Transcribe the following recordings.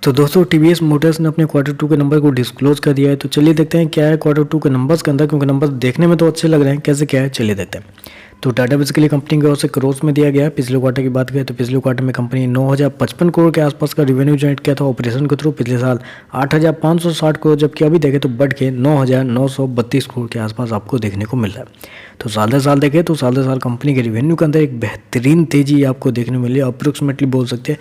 तो दोस्तों TVS Motors ने अपने क्वार्टर टू के नंबर को डिस्क्लोज कर दिया है। तो चलिए देखते हैं क्या है क्वार्टर टू के नंबर्स के अंदर, क्योंकि नंबर्स देखने में तो अच्छे लग रहे हैं, कैसे क्या है चलिए देखते हैं। तो टाटा बेसिकली कंपनी की ओर से करोड़ में दिया गया है। पिछले क्वार्टर की बात करें तो पिछले क्वार्टर में कंपनी 9,055 करोड़ के आसपास का रेवेन्यू जनरेट किया था ऑपरेशन के थ्रू। पिछले साल 8,560 करोड़, जबकि अभी देखें तो बढ़ के 9,932 करोड़ के आसपास आपको देखने को मिल रहा है। तो साल दर साल देखें तो साल दर साल कंपनी के रेवेन्यू के अंदर एक बेहतरीन तेजी आपको देखने को मिली है। अप्रोक्सीमेटली बोल सकते हैं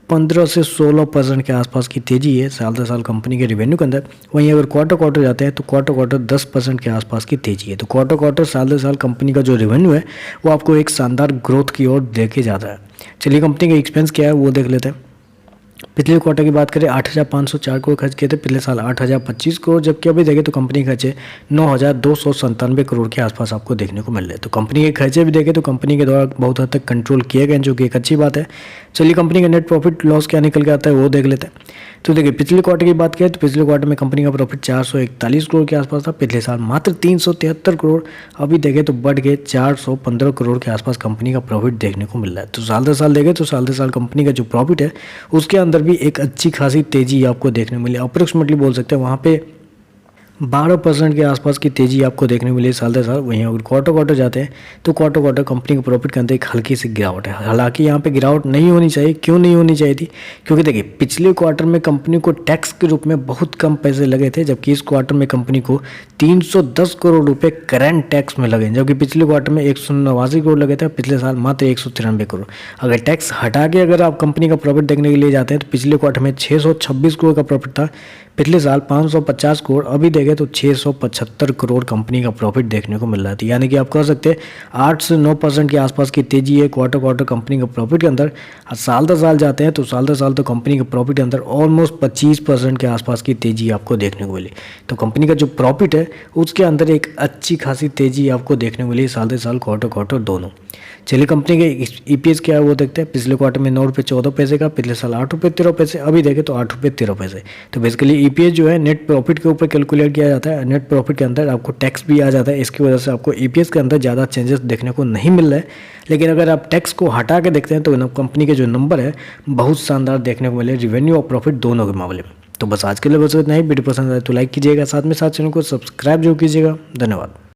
15 से 16% के आसपास की तेजी है साल दर साल कंपनी के रेवेन्यू के अंदर। वहीं अगर क्वार्टर जाते हैं तो क्वार्टर 10% के आसपास की तेजी है। तो क्वार्टर साल दर साल कंपनी का जो रेवेन्यू है वो आपको एक शानदार ग्रोथ की ओर देखे जाता है। चलिए कंपनी का एक्सपेंस क्या है वो देख लेते हैं। पिछले क्वार्टर की बात करें 8,504 करोड़ खर्च किए थे, पिछले साल 8,025 करोड़, जबकि अभी देखें तो कंपनी के खर्चे 9,297 करोड़ के आसपास आपको देखने को मिल रहे हैं। तो कंपनी के खर्चे भी देखें तो कंपनी के द्वारा बहुत हद तक कंट्रोल किए गए हैं, जो कि एक अच्छी बात है। चलिए कंपनी का नेट प्रॉफिट लॉस क्या निकल के आता है वो देख लेते हैं। तो देखिए पिछले क्वार्टर की बात करें तो पिछले क्वार्टर में कंपनी का प्रॉफिट 441 करोड़ के आसपास था। पिछले साल मात्र 373 करोड़, अभी देखें तो बढ़ के 415 करोड़ के आसपास कंपनी का प्रॉफिट देखने को मिल रहा है। तो साल दर साल देखें तो साल दर साल कंपनी का जो प्रॉफिट है उसके अंदर भी एक अच्छी खासी तेजी आपको देखने को मिली। अप्रोक्सीमेटली बोल सकते हैं वहाँ पे 12% के आसपास की तेजी आपको देखने को मिली साल दर साल। वहीं अगर क्वार्टर जाते हैं तो क्वार्टर कंपनी के प्रॉफिट के अंदर एक हल्की सी गिरावट है। हालांकि यहाँ पे गिरावट नहीं होनी चाहिए। क्यों नहीं होनी चाहिए थी? क्योंकि देखिए पिछले क्वार्टर में कंपनी को टैक्स के रूप में बहुत कम पैसे लगे थे, जबकि इस क्वार्टर में कंपनी को 310 करोड़ रुपये करंट टैक्स में लगे, जबकि पिछले क्वार्टर में 189 करोड़ लगे थे, पिछले साल मात्र 193 करोड़। अगर टैक्स हटा के अगर आप कंपनी का प्रॉफिट देखने के लिए जाते हैं तो पिछले क्वार्टर में 626 करोड़ का प्रॉफिट था, पिछले साल 550 करोड़, अभी देखें तो 675 करोड़ कंपनी का प्रॉफिट देखने को मिल रहा था। यानी कि आप कह सकते हैं 8 से 9% के आसपास की तेजी है क्वार्टर कंपनी का प्रॉफिट के अंदर। साल दर साल जाते हैं तो साल दर साल तो कंपनी के प्रॉफिट के अंदर ऑलमोस्ट 25% के आसपास की तेजी आपको देखने को मिली। तो कंपनी का जो प्रॉफिट है उसके अंदर एक अच्छी खासी तेजी आपको देखने को मिली साल दर साल क्वार्टर दोनों। चलिए कंपनी के ईपीएस क्या है वो देखते हैं। पिछले क्वार्टर में 9 रुपये 14 पैसे का, पिछले साल 8 रुपये 13 पैसे, अभी देखें तो 8 रुपये 13 पैसे। तो बेसिकली ईपीएस जो है नेट प्रॉफिट के ऊपर कैलकुलेट किया जाता है। नेट प्रॉफिट के अंदर आपको टैक्स भी आ जाता है, इसकी वजह से आपको ईपीएस के अंदर ज़्यादा चेंजेस देखने को नहीं मिल रहा है। लेकिन अगर आप टैक्स को हटा के देखते हैं तो कंपनी के जो नंबर है बहुत शानदार देखने को मिले, रेवेन्यू और प्रॉफिट दोनों के मामले में। तो बस आज के लिए बस इतना ही। वीडियो पसंद आए तो लाइक कीजिएगा, साथ में साथ चैनल को सब्सक्राइब जरूर कीजिएगा। धन्यवाद।